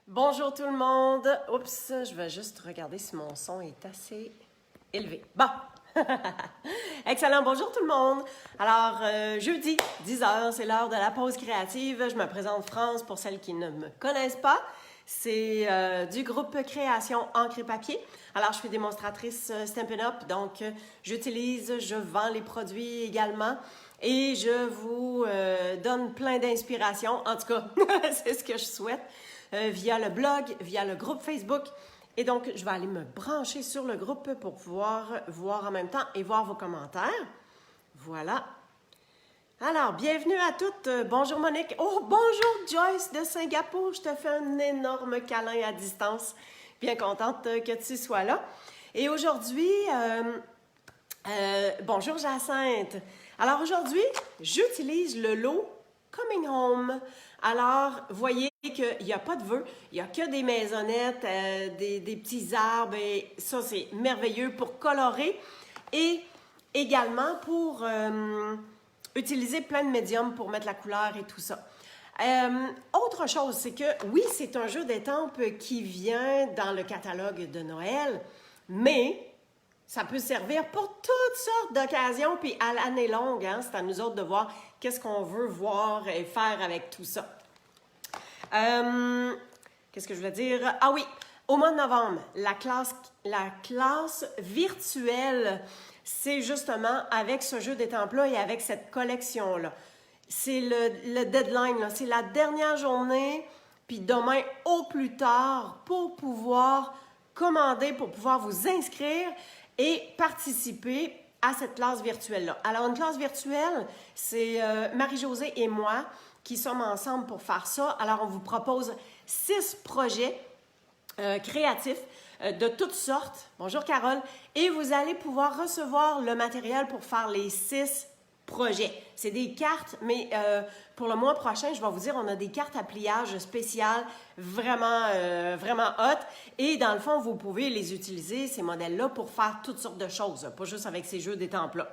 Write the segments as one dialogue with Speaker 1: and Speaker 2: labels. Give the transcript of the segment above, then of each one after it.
Speaker 1: Bonjour tout le monde. Oups, je vais juste regarder si mon son est assez élevé. Bon. Excellent. Bonjour tout le monde. Alors, jeudi, 10h, c'est l'heure de la pause créative. Je me présente France pour celles qui ne me connaissent pas. C'est du groupe Création Encre et Papier. Alors, je suis démonstratrice Stampin' Up, donc je vends les produits également et je vous donne plein d'inspiration. En tout cas, c'est ce que je souhaite via le blog, via le groupe Facebook. Et donc, je vais aller me brancher sur le groupe pour pouvoir voir en même temps et voir vos commentaires. Voilà. Alors, bienvenue à toutes. Bonjour Monique. Oh, bonjour Joyce de Singapour. Je te fais un énorme câlin à distance. Bien contente que tu sois là. Et aujourd'hui, bonjour Jacinthe. Alors aujourd'hui, j'utilise le lot Coming Home. Alors, voyez qu'il n'y a pas de vœux, il n'y a que des maisonnettes, des petits arbres, et ça, c'est merveilleux pour colorer et également pour utiliser plein de médiums pour mettre la couleur et tout ça. Autre chose, c'est que oui, c'est un jeu d'étampes qui vient dans le catalogue de Noël, mais ça peut servir pour toutes sortes d'occasions, puis à l'année longue, hein, c'est à nous autres de voir qu'est-ce qu'on veut voir et faire avec tout ça. Qu'est-ce que je veux dire? Ah oui, au mois de novembre, la classe virtuelle, c'est justement avec ce jeu d'étampes-là et avec cette collection-là. C'est le deadline, c'est la dernière journée, puis demain au plus tard, pour pouvoir commander, pour pouvoir vous inscrire et participer à cette classe virtuelle-là. Alors, une classe virtuelle, c'est Marie-Josée et moi qui sommes ensemble pour faire ça. Alors, on vous propose 6 projets créatifs de toutes sortes. Bonjour Carole. Et vous allez pouvoir recevoir le matériel pour faire les 6 projets. C'est des cartes, mais pour le mois prochain, je vais vous dire, on a des cartes à pliage spéciales vraiment, vraiment hot. Et dans le fond, vous pouvez les utiliser, ces modèles-là, pour faire toutes sortes de choses, pas juste avec ces jeux d'étampes-là.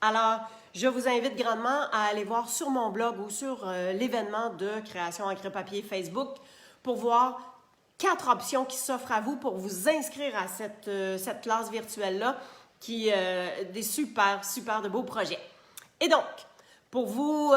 Speaker 1: Alors, je vous invite grandement à aller voir sur mon blog ou sur l'événement de création encre papier Facebook pour voir 4 options qui s'offrent à vous pour vous inscrire à cette classe virtuelle-là, qui des super, super de beaux projets. Et donc, pour vous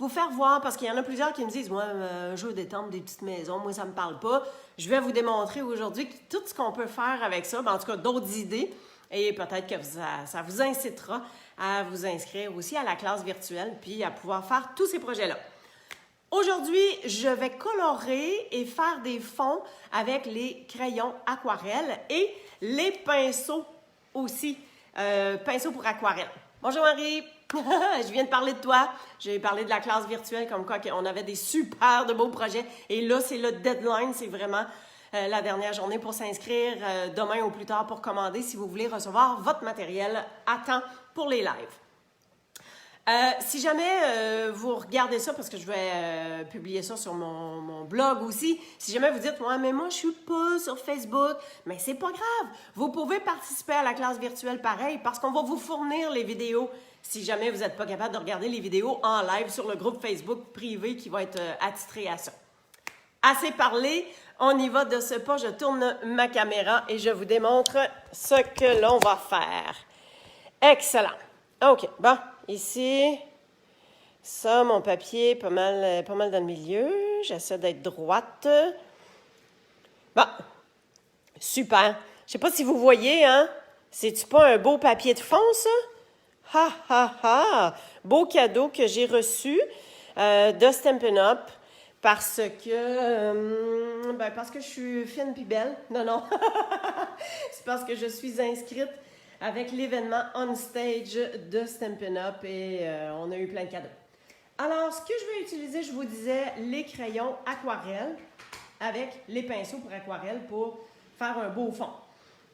Speaker 1: faire voir, parce qu'il y en a plusieurs qui me disent « Moi, un jeu d'étampes, des petites maisons, moi, ça ne me parle pas. » Je vais vous démontrer aujourd'hui tout ce qu'on peut faire avec ça, en tout cas d'autres idées, et peut-être que ça vous incitera à vous inscrire aussi à la classe virtuelle, puis à pouvoir faire tous ces projets-là. Aujourd'hui, je vais colorer et faire des fonds avec les crayons aquarelles et les pinceaux aussi, pinceaux pour aquarelle. Bonjour Marie, je viens de parler de toi. J'ai parlé de la classe virtuelle comme quoi on avait des super de beaux projets. Et là, c'est le deadline, c'est vraiment la dernière journée pour s'inscrire demain ou plus tard pour commander si vous voulez recevoir votre matériel à temps pour les lives. Si jamais vous regardez ça, parce que je vais publier ça sur mon blog aussi, si jamais vous dites « Ouais, mais moi, je suis pas sur Facebook », mais c'est pas grave. Vous pouvez participer à la classe virtuelle pareil, parce qu'on va vous fournir les vidéos si jamais vous n'êtes pas capable de regarder les vidéos en live sur le groupe Facebook privé qui va être attitré à ça. Assez parlé, on y va de ce pas. Je tourne ma caméra et je vous démontre ce que l'on va faire. Excellent. OK, bon. Ici, ça, mon papier, pas mal dans le milieu. J'essaie d'être droite. Bon, super. Je sais pas si vous voyez, hein? C'est-tu pas un beau papier de fond, ça? Ha, ha, ha! Beau cadeau que j'ai reçu de Stampin' Up parce que je suis fine puis belle. Non. C'est parce que je suis inscrite avec l'événement On Stage de Stampin' Up et on a eu plein de cadeaux. Alors, ce que je vais utiliser, je vous disais, les crayons aquarelles avec les pinceaux pour aquarelle pour faire un beau fond.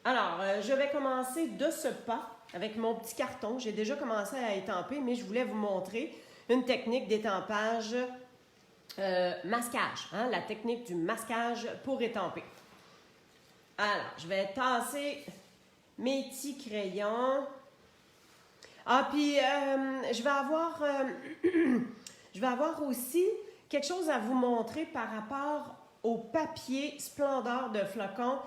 Speaker 1: Alors, je vais commencer de ce pas avec mon petit carton. J'ai déjà commencé à étamper, mais je voulais vous montrer une technique d'étampage masquage, hein, la technique du masquage pour étamper. Alors, je vais tasser mes petits crayons. Ah, puis je vais avoir aussi quelque chose à vous montrer par rapport au papier Splendeur de flocons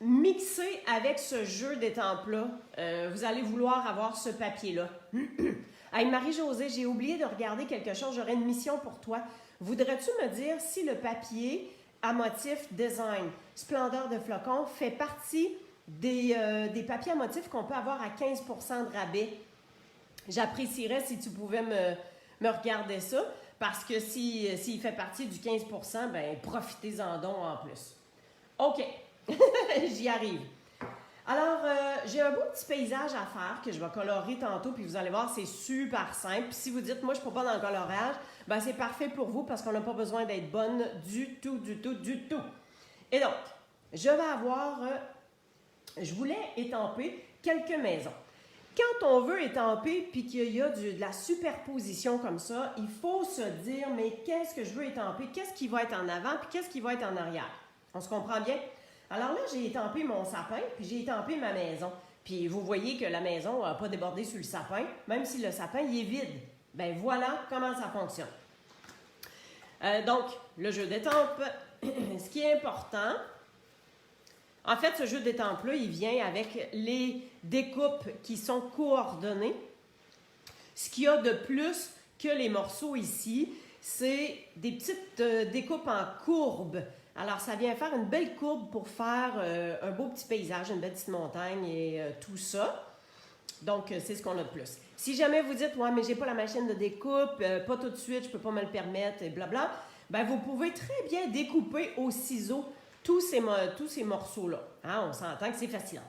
Speaker 1: mixé avec ce jeu d'étampes-là. Vous allez vouloir avoir ce papier-là. Hey, Marie-Josée, j'ai oublié de regarder quelque chose. J'aurais une mission pour toi. Voudrais-tu me dire si le papier à motif design Splendeur de flocons fait partie des papiers à motif qu'on peut avoir à 15 % de rabais? J'apprécierais si tu pouvais me regarder ça, parce que s'il fait partie du 15 %, ben profitez-en donc en plus. OK, j'y arrive. Alors, j'ai un beau petit paysage à faire que je vais colorer tantôt, puis vous allez voir, c'est super simple. Puis si vous dites, moi, je ne suis pas dans le colorage, ben c'est parfait pour vous parce qu'on n'a pas besoin d'être bonne du tout, du tout, du tout. Et donc, je vais avoir, je voulais étamper quelques maisons. Quand on veut étamper puis qu'il y a de la superposition comme ça, il faut se dire, mais qu'est-ce que je veux étamper? Qu'est-ce qui va être en avant puis qu'est-ce qui va être en arrière? On se comprend bien? Alors là, j'ai étampé mon sapin puis j'ai étampé ma maison. Puis vous voyez que la maison n'a pas débordé sur le sapin, même si le sapin il est vide. Ben voilà comment ça fonctionne. Donc, le jeu d'étampes, ce qui est important, en fait, ce jeu d'étampes-là, il vient avec les découpes qui sont coordonnées. Ce qu'il y a de plus que les morceaux ici, c'est des petites découpes en courbes. Alors, ça vient faire une belle courbe pour faire un beau petit paysage, une belle petite montagne et tout ça. Donc, c'est ce qu'on a de plus. Si jamais vous dites, ouais, mais j'ai pas la machine de découpe, pas tout de suite, je peux pas me le permettre, et blabla, ben vous pouvez très bien découper au ciseau tous ces morceaux-là. Hein, on s'entend que c'est facile.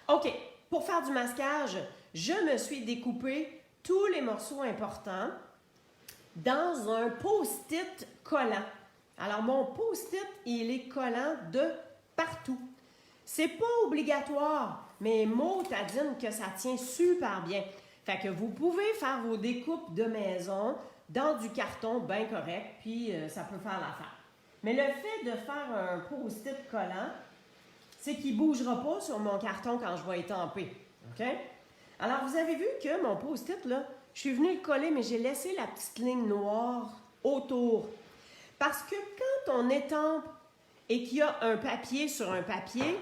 Speaker 1: OK, pour faire du masquage, je me suis découpé tous les morceaux importants dans un post-it collant. Alors, mon post-it, il est collant de partout. C'est pas obligatoire, mais mot t'adine que ça tient super bien. Fait que vous pouvez faire vos découpes de maison dans du carton bien correct, puis ça peut faire l'affaire. Mais le fait de faire un post-it collant, c'est qu'il ne bougera pas sur mon carton quand je vais étamper. OK? Alors, vous avez vu que mon post-it, là, je suis venue le coller, mais j'ai laissé la petite ligne noire autour. Parce que quand on étampe et qu'il y a un papier sur un papier,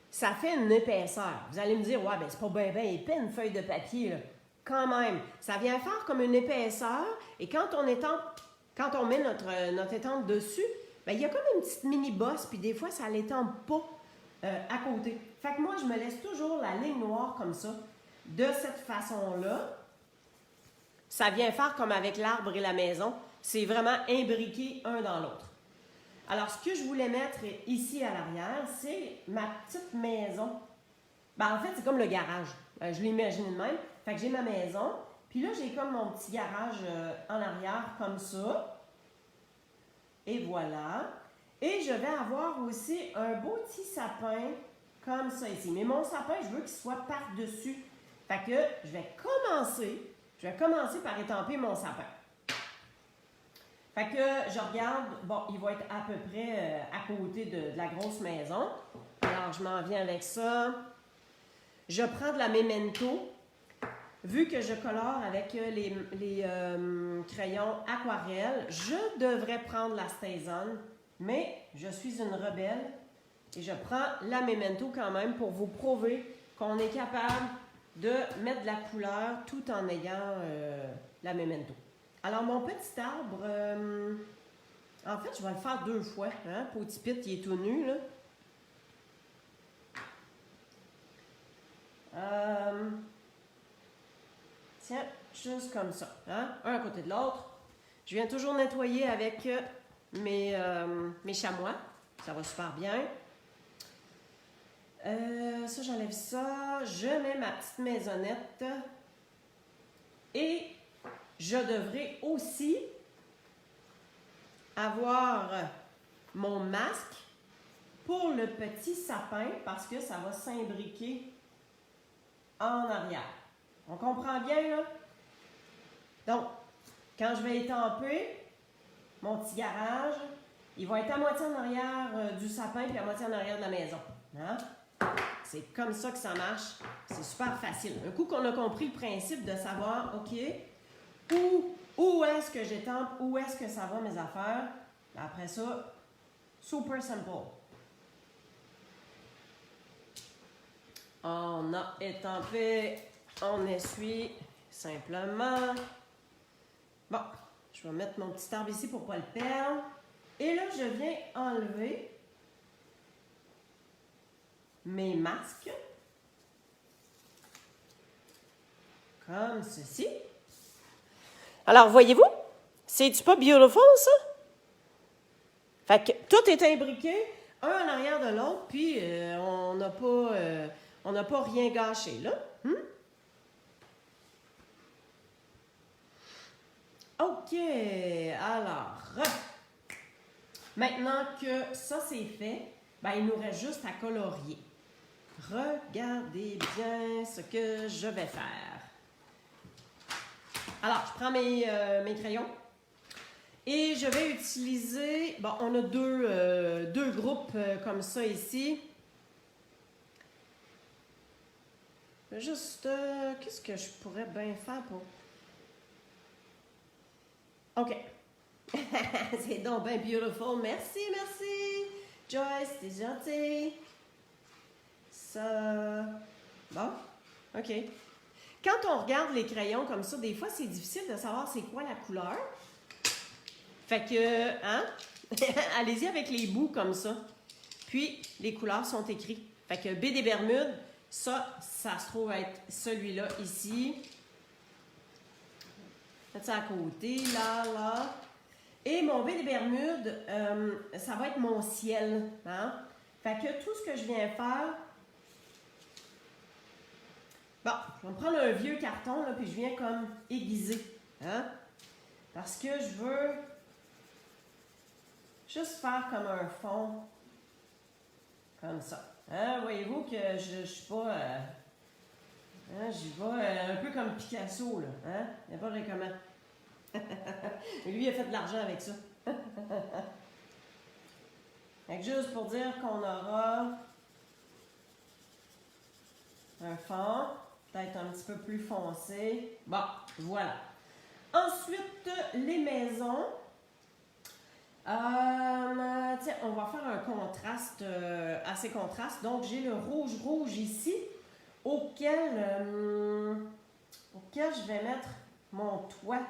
Speaker 1: ça fait une épaisseur. Vous allez me dire, ouais, ben c'est pas bien épais une feuille de papier, là. Quand même, ça vient faire comme une épaisseur, et quand on étampe, quand on met notre étampe dessus, ben il y a comme une petite mini-bosse, puis des fois, ça ne l'étampe pas à côté. Fait que moi, je me laisse toujours la ligne noire comme ça, de cette façon-là. Ça vient faire comme avec l'arbre et la maison. C'est vraiment imbriqué un dans l'autre. Alors, ce que je voulais mettre ici à l'arrière, c'est ma petite maison. Ben, en fait, c'est comme le garage. Je l'imagine de même. Fait que j'ai ma maison. Puis là, j'ai comme mon petit garage en arrière, comme ça. Et voilà. Et je vais avoir aussi un beau petit sapin, comme ça ici. Mais mon sapin, je veux qu'il soit par-dessus. Fait que je vais commencer par étamper mon sapin. Fait que je regarde, bon, il va être à peu près à côté de la grosse maison. Alors, je m'en viens avec ça. Je prends de la Memento. Vu que je colore avec les crayons aquarelle, je devrais prendre la StazOn, mais je suis une rebelle et je prends la Memento quand même pour vous prouver qu'on est capable de mettre de la couleur tout en ayant la Memento. Alors, mon petit arbre, en fait, je vais le faire 2 fois. Hein? Potipit, il est tout nu, là. Tiens, juste comme ça. Hein? Un à côté de l'autre. Je viens toujours nettoyer avec mes chamois. Ça va super bien. Ça, j'enlève ça. Je mets ma petite maisonnette. Et je devrais aussi avoir mon masque pour le petit sapin parce que ça va s'imbriquer en arrière. On comprend bien, là? Donc, quand je vais étamper mon petit garage, il va être à moitié en arrière du sapin puis à moitié en arrière de la maison. Hein? C'est comme ça que ça marche. C'est super facile. Un coup qu'on a compris le principe de savoir, OK, où est-ce que j'étampe, où est-ce que ça va mes affaires, après ça, Super simple. On a étampé, on essuie simplement. Bon, je vais mettre mon petit arbre ici pour ne pas le perdre. Et là, je viens enlever mes masques. Comme ceci. Alors, voyez-vous? C'est-tu pas beautiful, ça? Fait que tout est imbriqué, un en arrière de l'autre, puis on n'a pas rien gâché, là. OK, alors, maintenant que ça c'est fait, ben, il nous reste juste à colorier. Regardez bien ce que je vais faire. Alors, je prends mes crayons. Et je vais utiliser, bon, on a deux groupes comme ça ici. Juste, qu'est-ce que je pourrais bien faire pour... OK. C'est donc bien beautiful. Merci, merci. Joyce, t'es gentille. Ça... Bon, OK. Quand on regarde les crayons comme ça, des fois, c'est difficile de savoir c'est quoi la couleur. Fait que, hein? Allez-y avec les bouts comme ça. Puis, les couleurs sont écrites. Fait que B des Bermudes, ça se trouve être celui-là ici. Faites ça à côté, là. Et mon B des Bermudes, ça va être mon ciel. Hein? Fait que tout ce que je viens faire... Bon, je vais me prendre un vieux carton, là, puis je viens comme aiguiser. Hein? Parce que je veux... juste faire comme un fond, comme ça. Hein? Voyez-vous que je ne suis pas... j'y vais un peu comme Picasso, là. Hein? Il n'y a pas de comment. Lui, il a fait de l'argent avec ça. Fait que juste pour dire qu'on aura un fond, peut-être un petit peu plus foncé. Bon, voilà. Ensuite, les maisons. Tiens, on va faire un contraste, assez contraste. Donc, j'ai le rouge ici, auquel je vais mettre mon toit,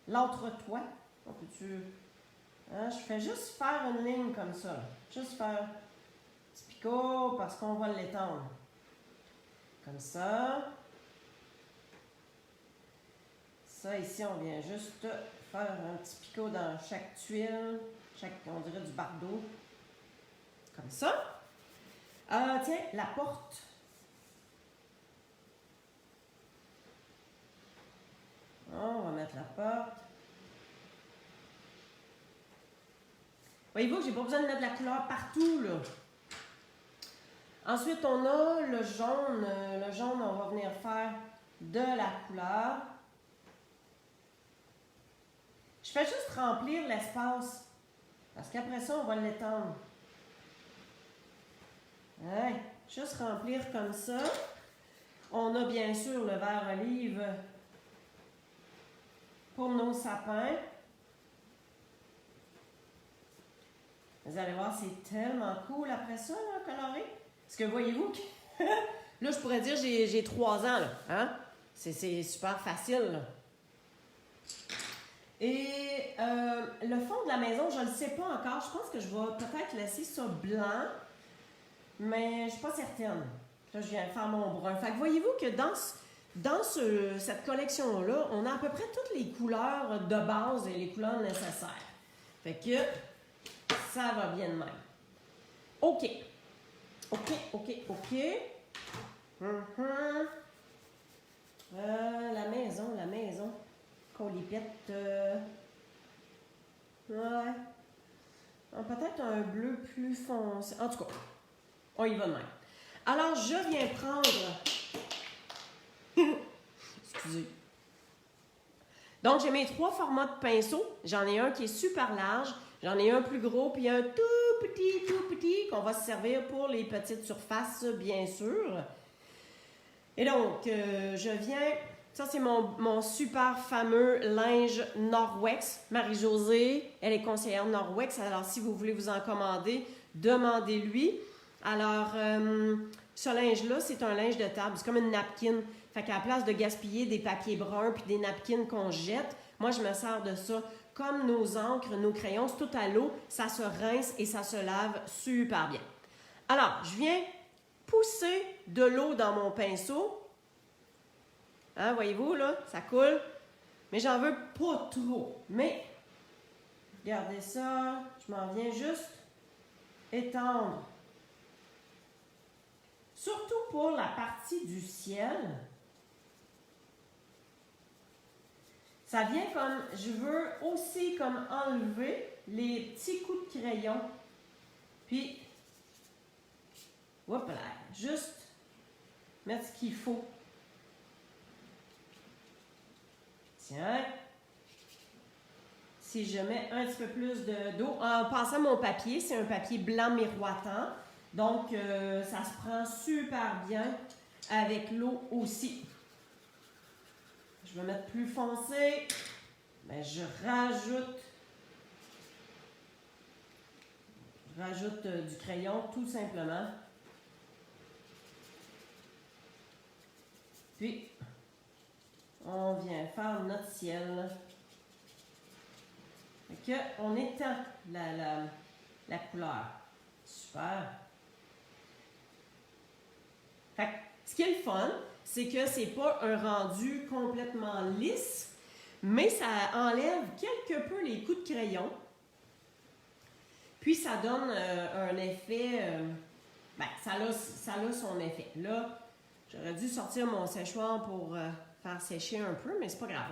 Speaker 1: l'entretoit. On peut-tu... Hein, je fais juste faire une ligne comme ça. Là. Juste faire un petit picot parce qu'on va l'étendre. Comme ça. Ça, ici, on vient juste faire un petit picot dans chaque tuile, on dirait du bardeau. Comme ça. Tiens, la porte. On va mettre la porte. Voyez-vous que j'ai pas besoin de mettre de la couleur partout, là. Ensuite, on a le jaune. Le jaune, on va venir faire de la couleur. Je fais juste remplir l'espace. Parce qu'après ça, on va l'étendre. Ouais, juste remplir comme ça. On a bien sûr le vert olive pour nos sapins. Vous allez voir, c'est tellement cool après ça, là, coloré. Parce que voyez-vous, là, je pourrais dire j'ai 3 ans, là. Hein? C'est super facile, là. Et le fond de la maison, je ne le sais pas encore. Je pense que je vais peut-être laisser ça blanc, mais je ne suis pas certaine. Là, je viens de faire mon brun. Fait que voyez-vous que dans cette collection-là, on a à peu près toutes les couleurs de base et les couleurs nécessaires. Fait que ça va bien de même. OK. La maison. Colipette. Ouais. Peut-être un bleu plus foncé. En tout cas, on y va de même. Alors, je viens prendre... Excusez. Donc, j'ai mes 3 formats de pinceau. J'en ai un qui est super large. J'en ai un plus gros, puis un tout petit, qu'on va se servir pour les petites surfaces, bien sûr. Et donc, je viens Ça, c'est mon super fameux linge Norwex. Marie-Josée, elle est conseillère Norwex. Alors, si vous voulez vous en commander, demandez-lui. Alors, ce linge-là, c'est un linge de table. C'est comme une napkin. Fait qu'à la place de gaspiller des papiers bruns puis des napkins qu'on jette, moi, je me sers de ça. Comme nos encres, nos crayons, c'est tout à l'eau. Ça se rince et ça se lave super bien. Alors, je viens pousser de l'eau dans mon pinceau. Hein, voyez-vous, là, ça coule. Mais j'en veux pas trop. Mais, regardez ça, je m'en viens juste étendre. Surtout pour la partie du ciel. Ça vient comme, je veux aussi comme enlever les petits coups de crayon. Puis, hop là, juste mettre ce qu'il faut. Tiens, si je mets un petit peu plus d'eau, en passant mon papier, c'est un papier blanc miroitant, donc ça se prend super bien avec l'eau aussi. Je vais mettre plus foncé, mais je rajoute du crayon tout simplement. Puis, on vient faire notre ciel. Fait que on étend la couleur. Super. Fait que, ce qui est le fun, c'est que c'est pas un rendu complètement lisse, mais ça enlève quelque peu les coups de crayon. Puis ça donne un effet, ça a son effet. Là, j'aurais dû sortir mon séchoir pour faire sécher un peu, mais c'est pas grave,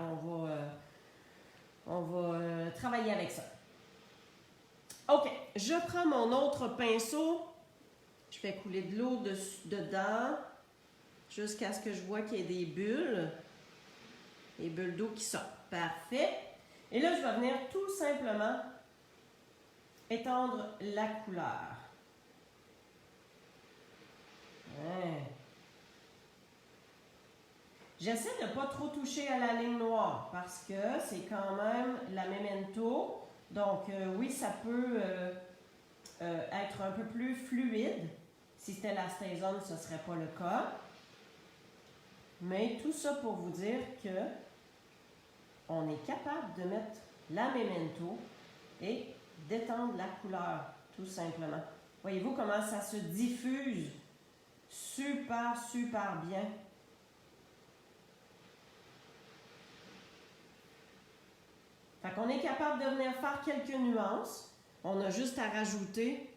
Speaker 1: on va travailler avec ça. OK, je prends mon autre pinceau, je fais couler de l'eau dedans, jusqu'à ce que je vois qu'il y ait des bulles d'eau qui sortent. Parfait. Et là, je vais venir tout simplement étendre la couleur. Ouais. J'essaie de ne pas trop toucher à la ligne noire parce que c'est quand même la memento. Donc, oui, ça peut être un peu plus fluide. Si c'était la Stazone, ce ne serait pas le cas. Mais tout ça pour vous dire que on est capable de mettre la memento et d'étendre la couleur, tout simplement. Voyez-vous comment ça se diffuse super, super bien. Fait qu'on est capable de venir faire quelques nuances. On a juste à rajouter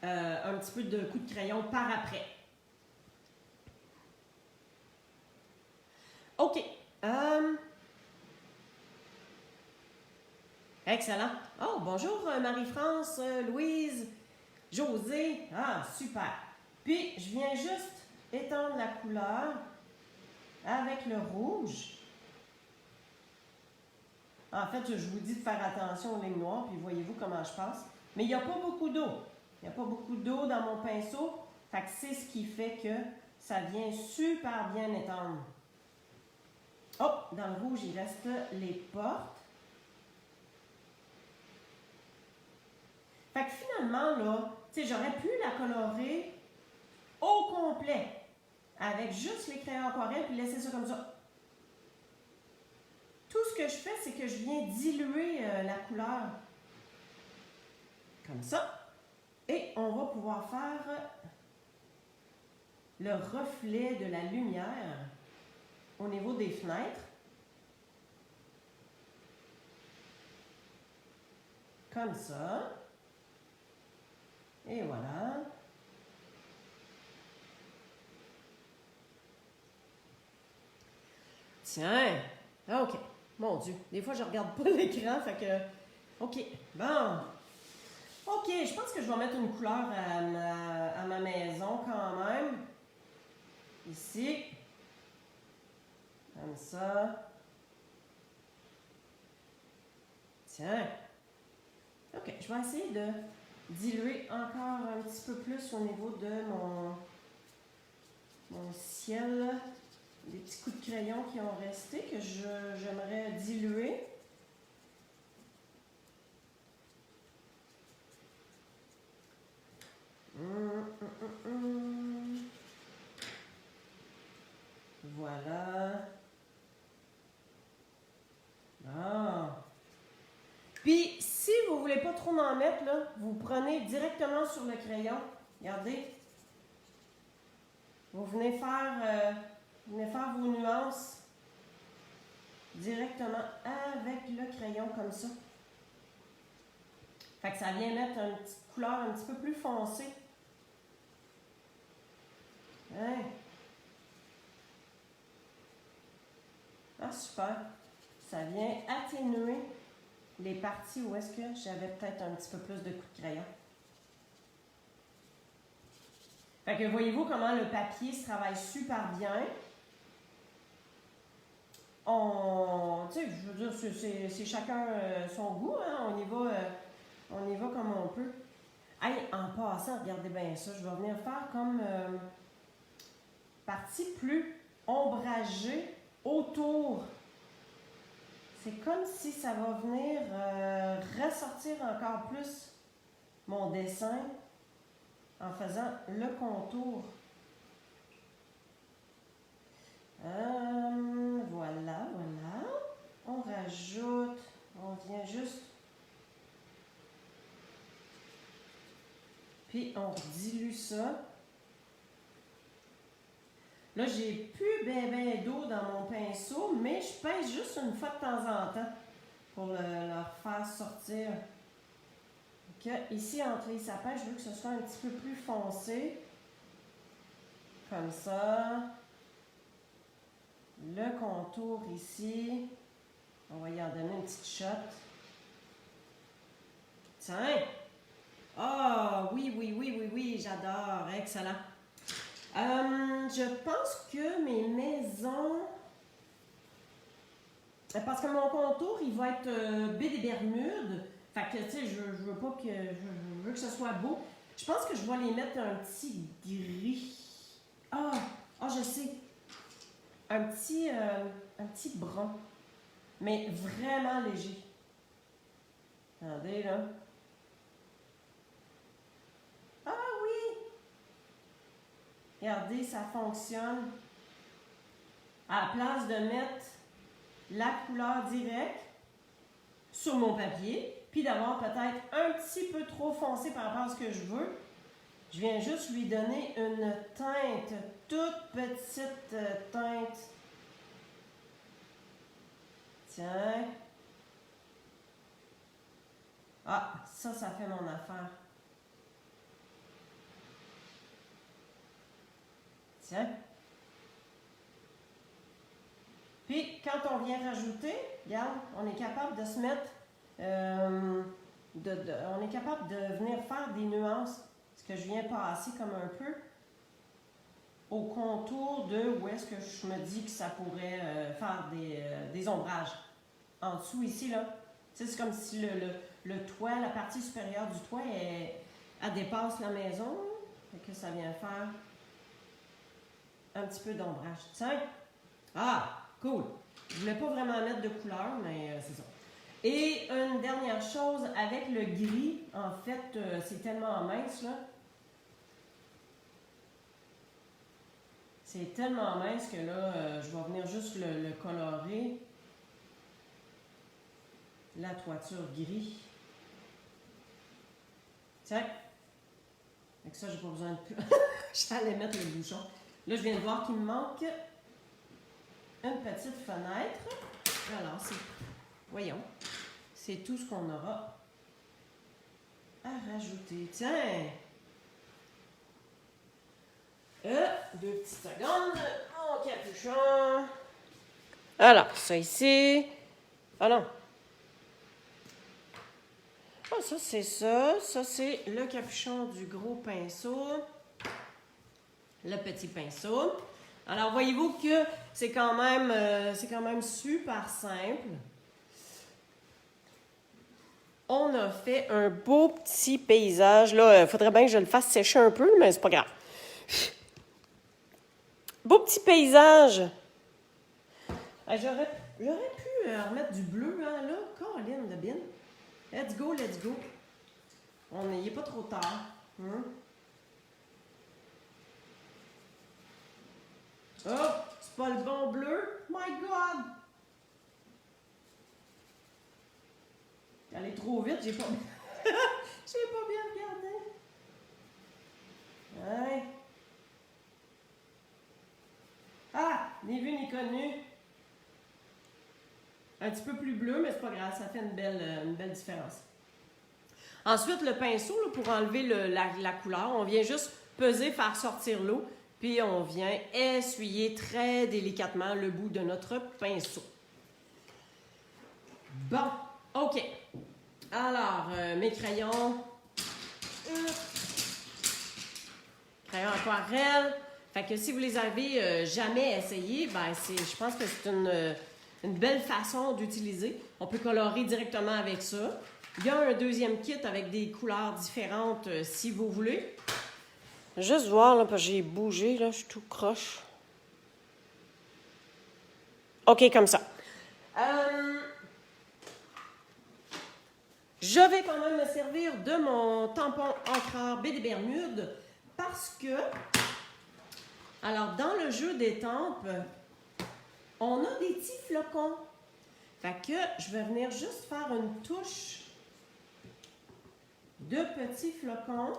Speaker 1: un petit peu de coup de crayon par après. OK. Excellent. Oh, bonjour Marie-France, Louise, Josée. Ah, super. Puis, je viens juste étendre la couleur avec le rouge. En fait, je vous dis de faire attention aux lignes noires, puis voyez-vous comment je passe. Mais il n'y a pas beaucoup d'eau. Il n'y a pas beaucoup d'eau dans mon pinceau. Fait que c'est ce qui fait que ça vient super bien étendre. Oh, dans le rouge, il reste les portes. Fait que finalement, là, tu sais, j'aurais pu la colorer au complet avec juste les crayons aquarelles puis laisser ça comme ça. Tout ce que je fais, c'est que je viens diluer la couleur comme ça. Et on va pouvoir faire le reflet de la lumière au niveau des fenêtres. Comme ça. Et voilà. Tiens. OK. Mon Dieu. Des fois, je regarde pas l'écran, fait que... OK. Bon. OK. Je pense que je vais mettre une couleur à ma maison quand même. Ici. Comme ça. Tiens. OK. Je vais essayer de diluer encore un petit peu plus au niveau de mon ciel. des petits coups de crayon qui ont resté que j'aimerais diluer. Voilà. Ah. Puis, si vous ne voulez pas trop en mettre, là, vous prenez directement sur le crayon. Regardez. Vous venez faire vos nuances directement avec le crayon comme ça. Fait que ça vient mettre une petite couleur un petit peu plus foncée. Hein? Ah, super. Ça vient atténuer les parties où est-ce que j'avais peut-être un petit peu plus de coups de crayon. Fait que voyez-vous comment le papier se travaille super bien. Tu sais, je veux dire, c'est chacun son goût, hein? On y va comme on peut. Hey, en passant, regardez bien ça, je vais venir faire comme partie plus ombragée autour. C'est comme si ça va venir ressortir encore plus mon dessin en faisant le contour. Voilà. On rajoute, on vient juste, puis on dilue ça. Là, j'ai plus ben d'eau dans mon pinceau, mais je pince juste une fois de temps en temps pour leur faire sortir. Donc, ici, entre les sapins, je veux que ce soit un petit peu plus foncé. Comme ça. Le contour ici. On va y en donner une petite shot. Tiens! Ah, oui, j'adore. Excellent. Je pense que mes maisons... Parce que mon contour, il va être baie des Bermudes. Fait que, tu sais, je veux pas que... Je veux que ce soit beau. Je pense que je vais les mettre un petit gris. Je sais. Un petit brun. Mais vraiment léger. Regardez, là. Ah oui! Regardez, ça fonctionne. À la place de mettre la couleur directe sur mon papier, puis d'avoir peut-être un petit peu trop foncé par rapport à ce que je veux, je viens juste lui donner une teinte, toute petite teinte. Tiens. Ah, ça fait mon affaire. Tiens. Puis, quand on vient rajouter, regarde, on est capable de se mettre, on est capable de venir faire des nuances. Ce que je viens passer comme un peu au contour de où est-ce que je me dis que ça pourrait faire des ombrages. En dessous, ici, là. Tu sais, c'est comme si le toit, la partie supérieure du toit, elle dépasse la maison. Fait que ça vient faire un petit peu d'ombrage. Tiens! Ah! Cool! Je voulais pas vraiment mettre de couleur, mais c'est ça. Et une dernière chose, avec le gris, en fait, c'est tellement mince, là. C'est tellement mince que là, je vais venir juste le colorer. La toiture gris. Tiens! Avec ça, j'ai pas besoin de plus. J'allais mettre le bouchon. Là, je viens de voir qu'il me manque une petite fenêtre. Alors, voyons, c'est tout ce qu'on aura à rajouter. Tiens! 2 petites secondes. Mon capuchon. Alors, ça ici. Ah non. Ah, ça, c'est ça. Ça, c'est le capuchon du gros pinceau. Le petit pinceau. Alors, voyez-vous que c'est quand même super simple. On a fait un beau petit paysage. Là, il faudrait bien que je le fasse sécher un peu, mais c'est pas grave. Beau petit paysage J'aurais pu remettre du bleu, hein, là. Caroline de bin. Let's go, let's go. Il n'est pas trop tard. Hein? Oh, c'est pas le bon bleu. My God! Elle est trop vite, j'ai pas... j'ai pas bien regardé. Ouais. Ah, ni vu ni connu. Un petit peu plus bleu, mais c'est pas grave, ça fait une belle différence. Ensuite, le pinceau, là, pour enlever la couleur, on vient juste peser, faire sortir l'eau, puis on vient essuyer très délicatement le bout de notre pinceau. Bon, OK. Alors, mes crayons. Crayons aquarelle. Fait que si vous les avez jamais essayés, ben je pense que c'est une belle façon d'utiliser. On peut colorer directement avec ça. Il y a un deuxième kit avec des couleurs différentes si vous voulez. Juste voir, là, parce que j'ai bougé, là, je suis tout croche. OK, comme ça. Je vais quand même me servir de mon tampon encreur Baie des Bermudes parce que, alors, dans le jeu d'étampes, on a des petits flocons. Fait que je vais venir juste faire une touche de petits flocons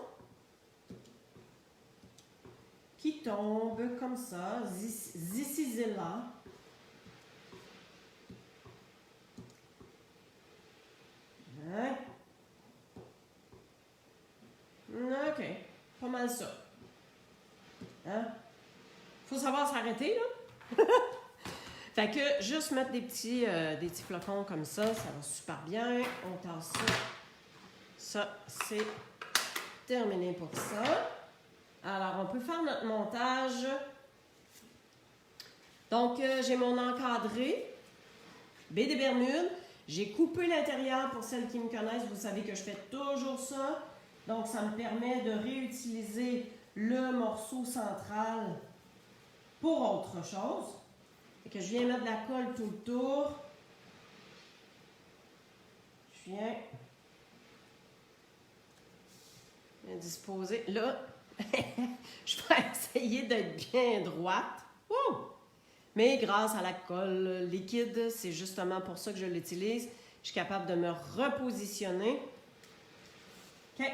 Speaker 1: qui tombent comme ça, ici et là. Hein? OK, pas mal ça. Hein? Faut savoir s'arrêter, là. Fait que juste mettre des petits flocons comme ça va super bien. On tasse ça. Ça, c'est terminé pour ça. Alors, on peut faire notre montage. Donc, j'ai mon encadré, Baie des Bermudes. J'ai coupé l'intérieur pour celles qui me connaissent. Vous savez que je fais toujours ça. Donc, ça me permet de réutiliser le morceau central pour autre chose. Fait que je viens mettre de la colle tout le tour. Je viens disposer. Là, je vais essayer d'être bien droite. Wouh! Mais grâce à la colle liquide, c'est justement pour ça que je l'utilise. Je suis capable de me repositionner. OK.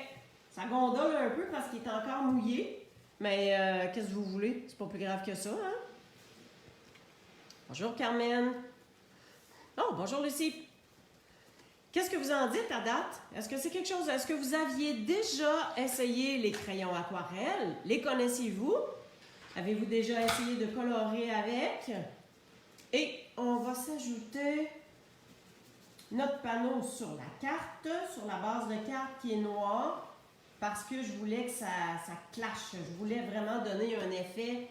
Speaker 1: Ça gondole un peu parce qu'il est encore mouillé. Mais qu'est-ce que vous voulez? C'est pas plus grave que ça, hein? Bonjour Carmen. Oh, bonjour Lucie. Qu'est-ce que vous en dites à date? Est-ce que c'est quelque chose? Est-ce que vous aviez déjà essayé les crayons aquarelles? Les connaissiez-vous? Avez-vous déjà essayé de colorer avec? Et on va s'ajouter notre panneau sur la carte, sur la base de carte qui est noire, parce que je voulais que ça clash. Je voulais vraiment donner un effet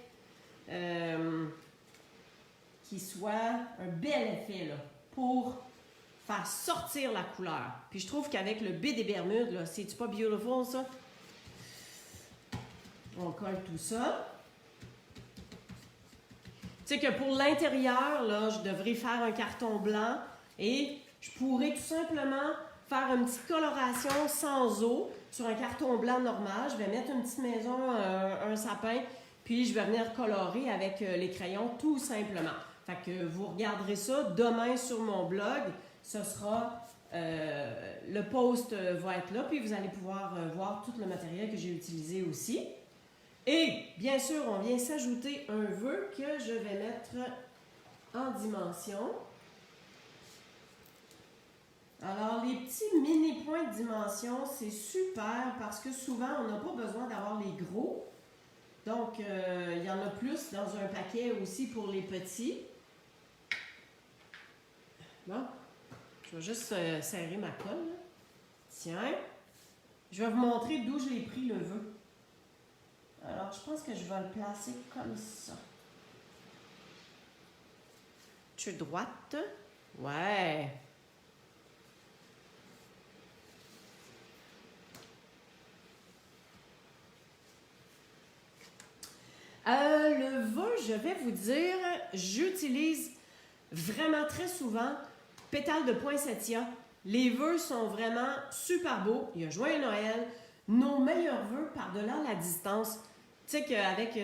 Speaker 1: qui soit un bel effet là, pour faire sortir la couleur. Puis je trouve qu'avec le Baie des Bermudes, là, c'est-tu pas beautiful ça? On colle tout ça. Tu sais que pour l'intérieur, là, je devrais faire un carton blanc et je pourrais tout simplement faire une petite coloration sans eau sur un carton blanc normal. Je vais mettre une petite maison, un sapin, puis je vais venir colorer avec les crayons tout simplement. Fait que vous regarderez ça demain sur mon blog. Ce sera, le post va être là, puis vous allez pouvoir voir tout le matériel que j'ai utilisé aussi. Et bien sûr, on vient s'ajouter un vœu que je vais mettre en dimension. Alors, les petits mini points de dimension, c'est super parce que souvent, on n'a pas besoin d'avoir les gros. Donc, il y en a plus dans un paquet aussi pour les petits. Bon, je vais juste serrer ma colle. Là. Tiens, je vais vous montrer d'où je l'ai pris le vœu. Alors, je pense que je vais le placer comme ça. Tu es droite? Ouais. Le vœu, je vais vous dire, j'utilise Vraiment très souvent, pétales de poinsettia. Les vœux sont vraiment super beaux. Il y a Joyeux Noël. Nos meilleurs vœux par-delà la distance. Tu sais qu'avec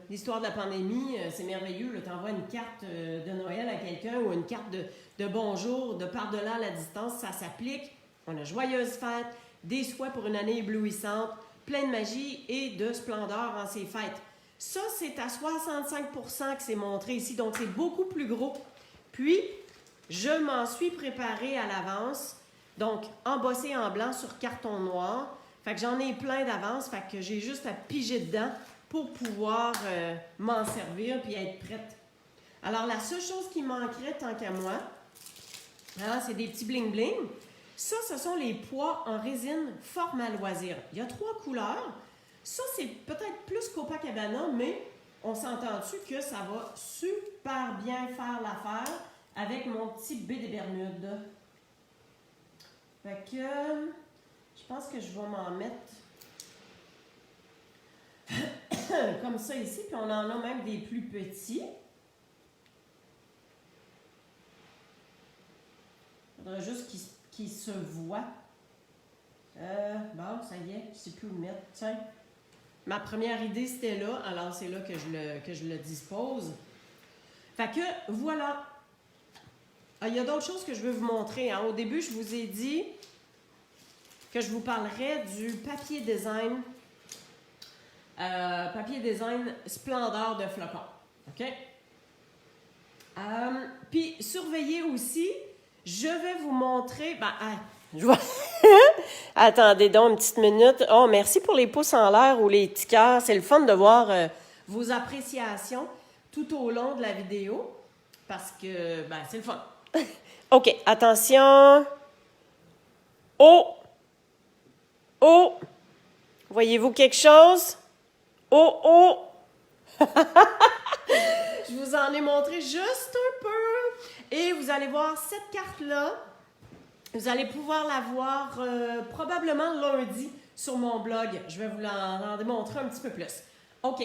Speaker 1: l'histoire de la pandémie, c'est merveilleux. Tu envoies une carte de Noël à quelqu'un ou une carte de bonjour de par-delà la distance. Ça s'applique. On a joyeuses fêtes, des souhaits pour une année éblouissante, plein de magie et de splendeur en ces fêtes. Ça, c'est à 65% que c'est montré ici. Donc, c'est beaucoup plus gros. Puis, je m'en suis préparée à l'avance. Donc, embossé en blanc sur carton noir. Fait que j'en ai plein d'avance, fait que j'ai juste à piger dedans pour pouvoir m'en servir puis être prête. Alors, la seule chose qui manquerait tant qu'à moi, hein, c'est des petits bling-bling. Ça, ce sont les pois en résine forme à loisir. Il y a 3 couleurs. Ça, c'est peut-être plus Copacabana, mais on s'entend-tu que ça va super bien faire l'affaire avec mon petit B des Bermudes. Fait que... je pense que je vais m'en mettre comme ça ici. Puis on en a même des plus petits. Il faudrait juste qu'ils se voient. Bon, ça y est, je ne sais plus où le mettre. Tiens, ma première idée, c'était là. Alors, c'est là que je le dispose. Fait que, voilà. Il y a d'autres choses que je veux vous montrer. Hein. Au début, je vous ai dit que je vous parlerai du papier design Splendeur de flocons. OK? Puis, surveillez aussi, je vais vous montrer... je vois... Attendez donc une petite minute. Oh, merci pour les pouces en l'air ou les petits cœurs. C'est le fun de voir vos appréciations tout au long de la vidéo parce que, c'est le fun. OK, attention. Oh! Oh! Voyez-vous quelque chose? Oh, oh! Je vous en ai montré juste un peu. Et vous allez voir cette carte-là. Vous allez pouvoir la voir probablement lundi sur mon blog. Je vais vous en démontrer un petit peu plus. OK.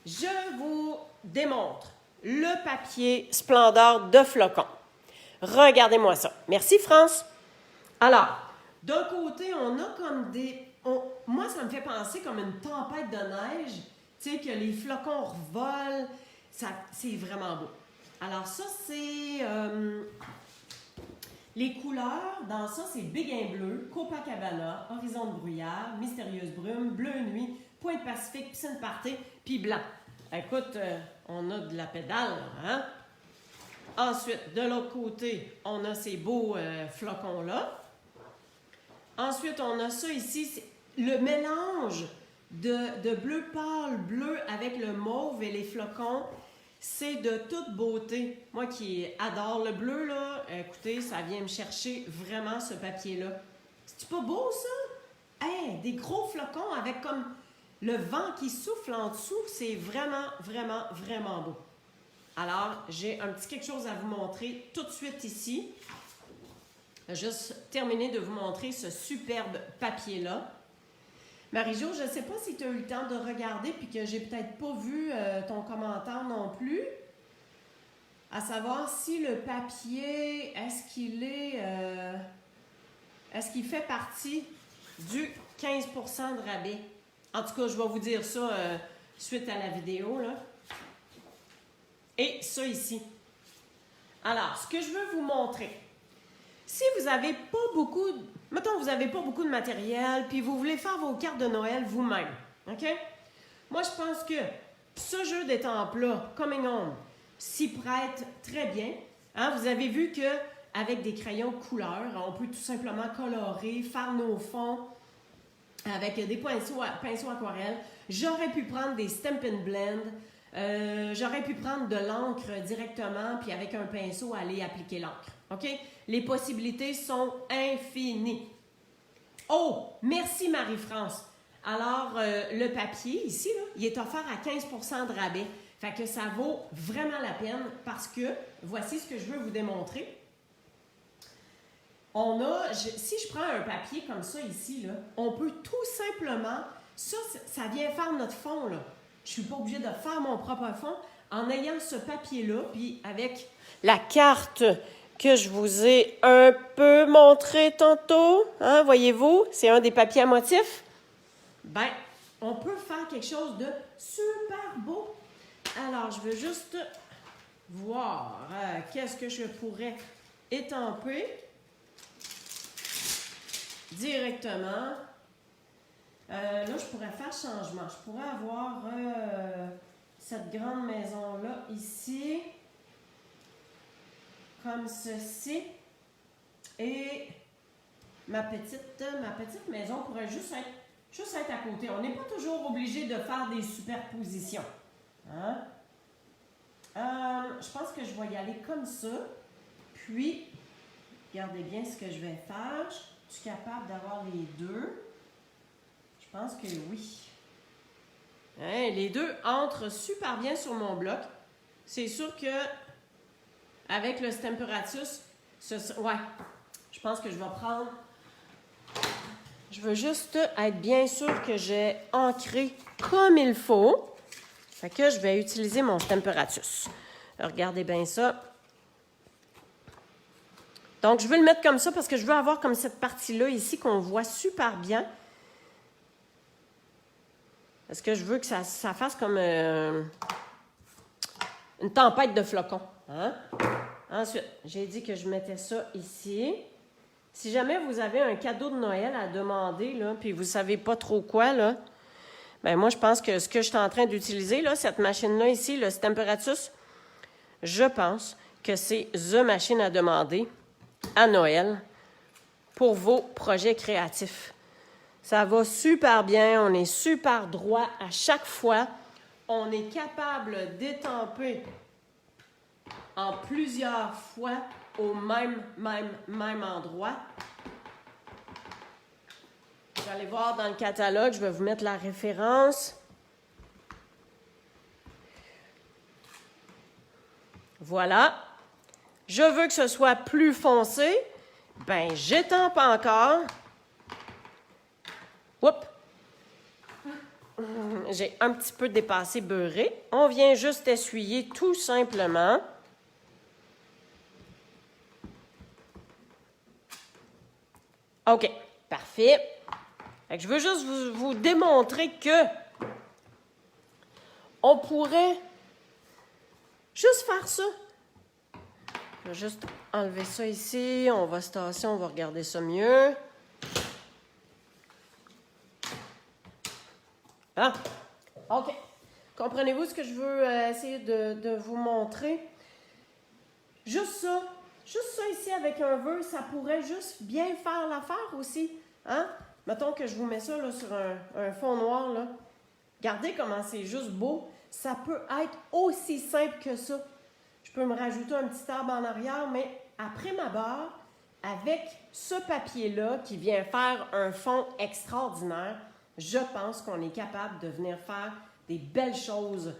Speaker 1: Je vous démontre le papier Splendeur de flocons. Regardez-moi ça. Merci, France. Alors, d'un côté, on a comme des... moi, ça me fait penser comme une tempête de neige. Tu sais, que les flocons revolent. C'est vraiment beau. Alors ça, c'est... les couleurs, dans ça, c'est Béguin bleu, Copacabana, Horizon de brouillard, Mystérieuse brume, Bleu nuit, Pointe Pacifique, Piscine Party, puis blanc. Écoute, on a de la pédale, hein? Ensuite, de l'autre côté, on a ces beaux flocons-là. Ensuite, on a ça ici, c'est le mélange de bleu pâle, bleu avec le mauve et les flocons. C'est de toute beauté. Moi qui adore le bleu, là, écoutez, ça vient me chercher vraiment ce papier-là. C'est-tu pas beau, ça? Hey, des gros flocons avec comme le vent qui souffle en dessous. C'est vraiment, vraiment, vraiment beau. Alors, j'ai un petit quelque chose à vous montrer tout de suite ici. Juste terminer de vous montrer ce superbe papier-là. Marie-Jo, je ne sais pas si tu as eu le temps de regarder puis que j'ai peut-être pas vu ton commentaire non plus. À savoir si le papier, est-ce qu'il fait partie du 15% de rabais? En tout cas, je vais vous dire ça suite à la vidéo, là. Et ça ici. Alors, ce que je veux vous montrer, si vous n'avez pas beaucoup, mettons vous n'avez pas beaucoup de matériel, puis vous voulez faire vos cartes de Noël vous-même, OK? Moi, je pense que ce jeu d'étampes-là, Coming Home, s'y prête très bien. Hein? Vous avez vu qu'avec des crayons de couleur, on peut tout simplement colorer, faire nos fonds avec des pinceaux aquarelles. J'aurais pu prendre des Stampin' Blend. J'aurais pu prendre de l'encre directement, puis avec un pinceau, aller appliquer l'encre. OK? Les possibilités sont infinies. Oh! Merci Marie-France. Alors, le papier, ici, là, il est offert à 15% de rabais. Fait que ça vaut vraiment la peine parce que, voici ce que je veux vous démontrer. Si je prends un papier comme ça ici, là, on peut tout simplement, ça vient faire notre fond, là. Je ne suis pas obligée de faire mon propre fond. en ayant ce papier-là, puis avec la carte que je vous ai un peu montrée tantôt, hein, voyez-vous, c'est un des papiers à motifs, ben, on peut faire quelque chose de super beau. Alors, je veux juste voir qu'est-ce que je pourrais étamper directement. Là, je pourrais faire changement. Je pourrais avoir cette grande maison-là ici, comme ceci. Et ma petite maison pourrait juste être à côté. On n'est pas toujours obligé de faire des superpositions. Hein? Je pense que je vais y aller comme ça. Puis, regardez bien ce que je vais faire. Je suis capable d'avoir les deux. Je pense que oui. Hein, les deux entrent super bien sur mon bloc. C'est sûr que avec le Stemperatus, ouais, je pense que je vais prendre... Je veux juste être bien sûr que j'ai ancré comme il faut. Fait que je vais utiliser mon Stemperatus. Alors, regardez bien ça. Donc, je veux le mettre comme ça parce que je veux avoir comme cette partie-là ici qu'on voit super bien. Parce que je veux que ça fasse comme une tempête de flocons. Hein? Ensuite, j'ai dit que je mettais ça ici. Si jamais vous avez un cadeau de Noël à demander, là, puis vous ne savez pas trop quoi, là, ben moi, je pense que ce que je suis en train d'utiliser, là, cette machine-là ici, le Stemperatus, je pense que c'est the machine à demander à Noël pour vos projets créatifs. Ça va super bien, on est super droit à chaque fois. On est capable d'étamper en plusieurs fois au même endroit. Vous allez voir dans le catalogue, je vais vous mettre la référence. Voilà. Je veux que ce soit plus foncé. Ben, j'étampe encore. Oups! J'ai un petit peu dépassé beurré. On vient juste essuyer tout simplement. OK, parfait. Fait que je veux juste vous démontrer que on pourrait juste faire ça. Je vais juste enlever ça ici. On va se tasser, on va regarder ça mieux. Ah, OK. Comprenez-vous ce que je veux essayer de vous montrer? Juste ça ici avec un vœu, ça pourrait juste bien faire l'affaire aussi. Hein? Mettons que je vous mets ça là, sur un fond noir. Là. Regardez comment c'est juste beau. Ça peut être aussi simple que ça. Je peux me rajouter un petit arbre en arrière, mais après ma barre, avec ce papier-là qui vient faire un fond extraordinaire, je pense qu'on est capable de venir faire des belles choses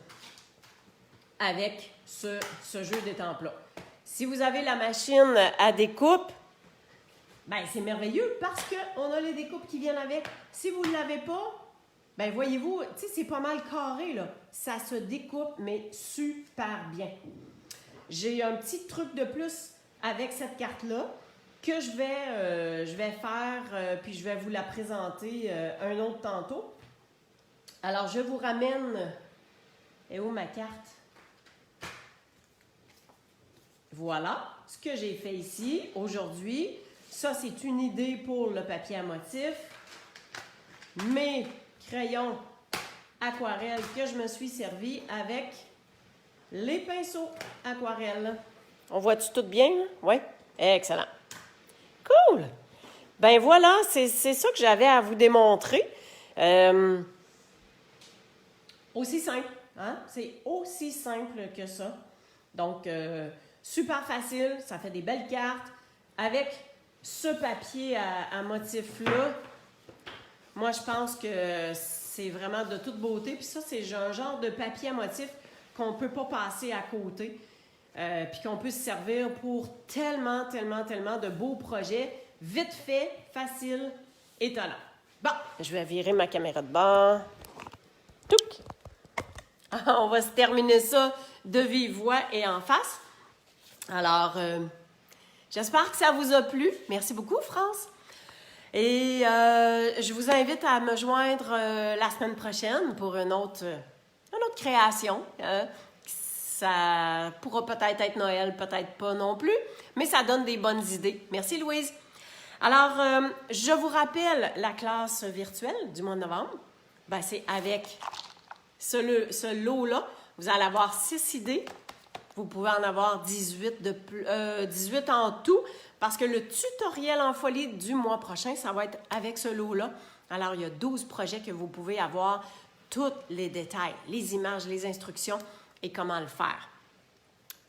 Speaker 1: avec ce jeu d'étampes-là. Si vous avez la machine à découpe, ben c'est merveilleux parce qu'on a les découpes qui viennent avec. Si vous ne l'avez pas, ben voyez-vous, tu sais, c'est pas mal carré, là. Ça se découpe, mais super bien. J'ai un petit truc de plus avec cette carte-là que je vais faire, puis je vais vous la présenter un autre tantôt. Alors, je vous ramène... Et où ma carte? Voilà ce que j'ai fait ici aujourd'hui. Ça, c'est une idée pour le papier à motif. Mes crayons aquarelle que je me suis servi avec les pinceaux aquarelle. On voit-tu tout bien? Oui? Excellent. Cool! Ben voilà, c'est ça que j'avais à vous démontrer. Aussi simple, hein? C'est aussi simple que ça. Donc, super facile, ça fait des belles cartes. Avec ce papier à motif-là, moi, je pense que c'est vraiment de toute beauté. Puis ça, c'est un genre de papier à motif qu'on ne peut pas passer à côté. Puis qu'on peut se servir pour tellement de beaux projets. Vite fait, facile, étonnant. Bon, je vais virer ma caméra de bord. Touc! On va se terminer ça de vive voix et en face. Alors, j'espère que ça vous a plu. Merci beaucoup, France. Et je vous invite à me joindre la semaine prochaine pour une autre création. Ça pourra peut-être être Noël, peut-être pas non plus, mais ça donne des bonnes idées. Merci, Louise. Alors, je vous rappelle la classe virtuelle du mois de novembre. Ben, c'est avec ce lot-là. Vous allez avoir 6 idées. Vous pouvez en avoir 18 en tout, parce que le tutoriel en folie du mois prochain, ça va être avec ce lot-là. Alors, il y a 12 projets que vous pouvez avoir tous les détails, les images, les instructions et comment le faire.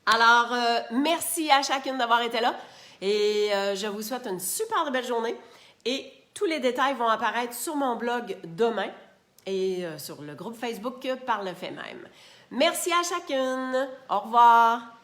Speaker 1: Alors, merci à chacune d'avoir été là et je vous souhaite une super belle journée. Et tous les détails vont apparaître sur mon blog demain et sur le groupe Facebook Par le fait même. Merci à chacune. Au revoir.